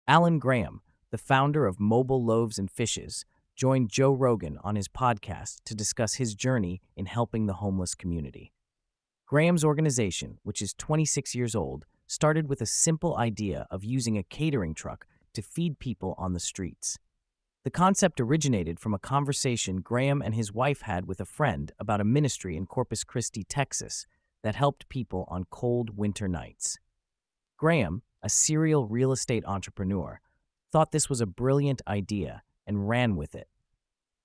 Alan Graham, the founder of Mobile Loaves Fishes, joined Joe Rogan on his podcast to discuss his journey in helping the homeless community. Graham's organization, which is 26 years old, started with a simple idea of using a catering truck to feed people on the streets. The concept originated from a conversation Graham and his wife had with a friend about a ministry in Corpus Christi, Texas, that helped people on cold winter nights. Graham, a serial real estate entrepreneur, thought this was a brilliant idea and ran with it.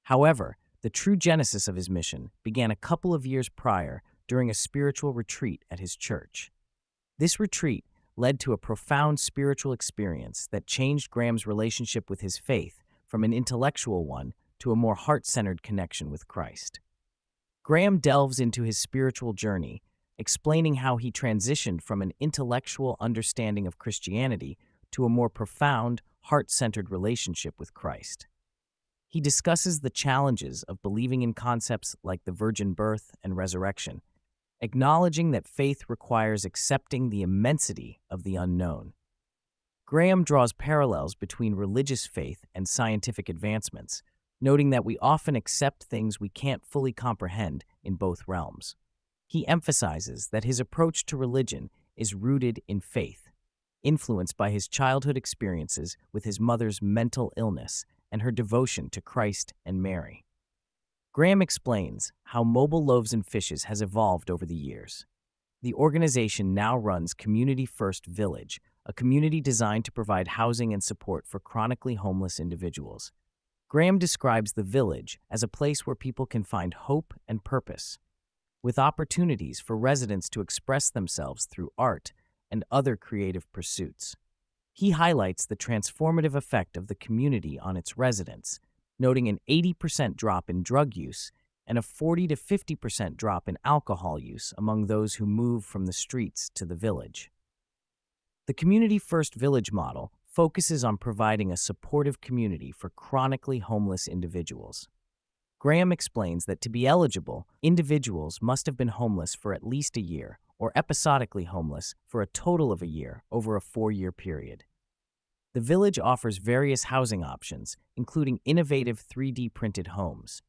However, the true genesis of his mission began a couple of years prior during a spiritual retreat at his church. This retreat led to a profound spiritual experience that changed Graham's relationship with his faith from an intellectual one to a more heart-centered connection with Christ. Graham delves into his spiritual journey, explaining how he transitioned from an intellectual understanding of Christianity to a more profound, heart-centered relationship with Christ. He discusses the challenges of believing in concepts like the virgin birth and resurrection, acknowledging that faith requires accepting the immensity of the unknown. Graham draws parallels between religious faith and scientific advancements, noting that we often accept things we can't fully comprehend in both realms. He emphasizes that his approach to religion is rooted in faith, influenced by his childhood experiences with his mother's mental illness and her devotion to Christ and Mary. Graham explains how Mobile Loaves Fishes has evolved over the years. The organization now runs Community First Village, a community designed to provide housing and support for chronically homeless individuals. Graham describes the village as a place where people can find hope and purpose, with opportunities for residents to express themselves through art and other creative pursuits. He highlights the transformative effect of the community on its residents, noting an 80% drop in drug use and a 40 to 50% drop in alcohol use among those who move from the streets to the village. The Community First Village model focuses on providing a supportive community for chronically homeless individuals. Graham explains that to be eligible, individuals must have been homeless for at least a year or episodically homeless for a total of a year over a 4-year period. The village offers various housing options, including innovative 3D printed homes.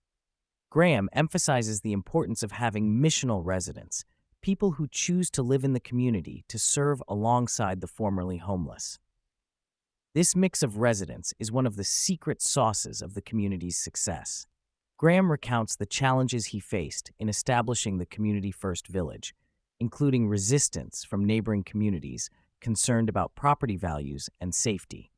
Graham emphasizes the importance of having missional residents, people who choose to live in the community to serve alongside the formerly homeless. This mix of residents is one of the secret sauces of the community's success. Graham recounts the challenges he faced in establishing the Community First Village, including resistance from neighboring communities concerned about property values and safety.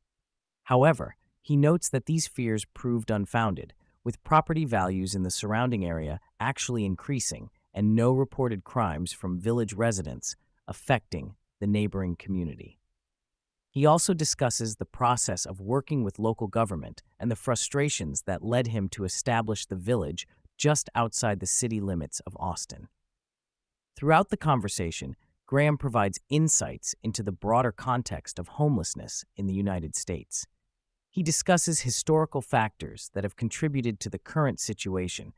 However, he notes that these fears proved unfounded, with property values in the surrounding area actually increasing and no reported crimes from village residents affecting the neighboring community. He also discusses the process of working with local government and the frustrations that led him to establish the village just outside the city limits of Austin. Throughout the conversation, Graham provides insights into the broader context of homelessness in the United States. He discusses historical factors that have contributed to the current situation,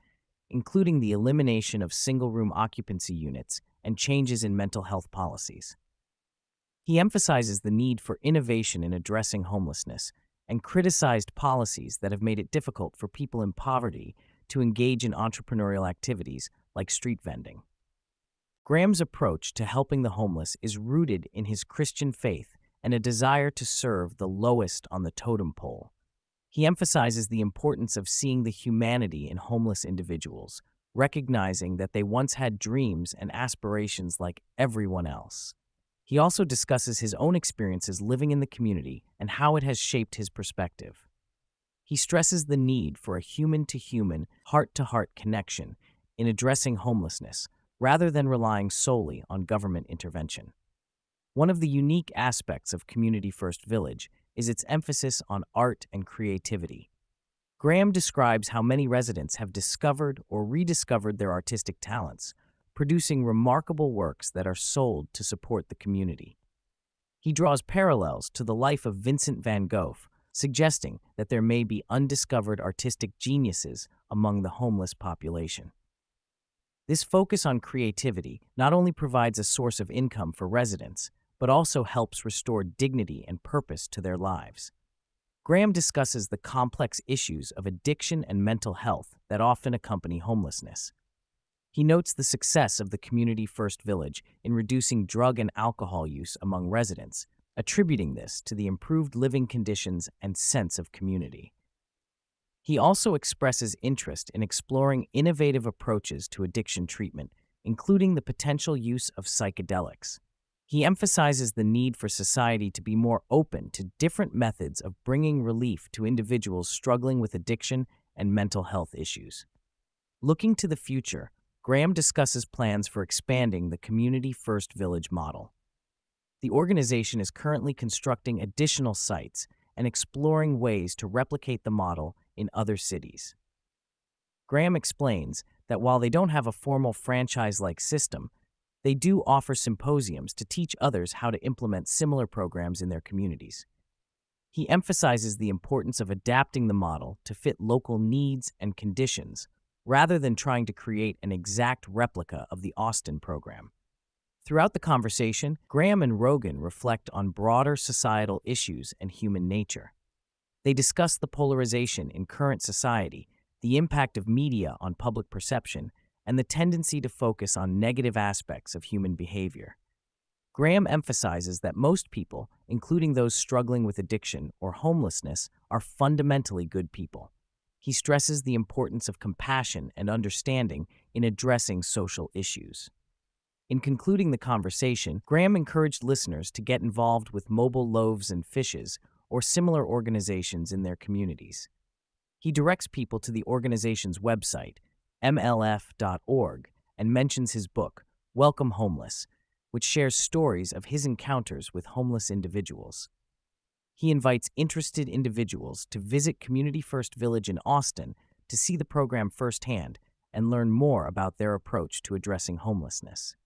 including the elimination of single-room occupancy units and changes in mental health policies. He emphasizes the need for innovation in addressing homelessness and criticized policies that have made it difficult for people in poverty to engage in entrepreneurial activities like street vending. Graham's approach to helping the homeless is rooted in his Christian faith and a desire to serve the lowest on the totem pole. He emphasizes the importance of seeing the humanity in homeless individuals, recognizing that they once had dreams and aspirations like everyone else. He also discusses his own experiences living in the community and how it has shaped his perspective. He stresses the need for a human-to-human, heart-to-heart connection in addressing homelessness, rather than relying solely on government intervention. One of the unique aspects of Community First Village is its emphasis on art and creativity. Graham describes how many residents have discovered or rediscovered their artistic talents, producing remarkable works that are sold to support the community. He draws parallels to the life of Vincent van Gogh, suggesting that there may be undiscovered artistic geniuses among the homeless population. This focus on creativity not only provides a source of income for residents, but also helps restore dignity and purpose to their lives. Graham discusses the complex issues of addiction and mental health that often accompany homelessness. He notes the success of the Community First Village in reducing drug and alcohol use among residents, attributing this to the improved living conditions and sense of community. He also expresses interest in exploring innovative approaches to addiction treatment, including the potential use of psychedelics. He emphasizes the need for society to be more open to different methods of bringing relief to individuals struggling with addiction and mental health issues. Looking to the future, Graham discusses plans for expanding the Community First Village model. The organization is currently constructing additional sites and exploring ways to replicate the model in other cities. Graham explains that while they don't have a formal franchise-like system, they do offer symposiums to teach others how to implement similar programs in their communities. He emphasizes the importance of adapting the model to fit local needs and conditions, rather than trying to create an exact replica of the Austin program. Throughout the conversation, Graham and Rogan reflect on broader societal issues and human nature. They discuss the polarization in current society, the impact of media on public perception, and the tendency to focus on negative aspects of human behavior. Graham emphasizes that most people, including those struggling with addiction or homelessness, are fundamentally good people. He stresses the importance of compassion and understanding in addressing social issues. In concluding the conversation, Graham encouraged listeners to get involved with Mobile Loaves and Fishes or similar organizations in their communities. He directs people to the organization's website, mlf.org, and mentions his book, Welcome Homeless, which shares stories of his encounters with homeless individuals. He invites interested individuals to visit Community First Village in Austin to see the program firsthand and learn more about their approach to addressing homelessness.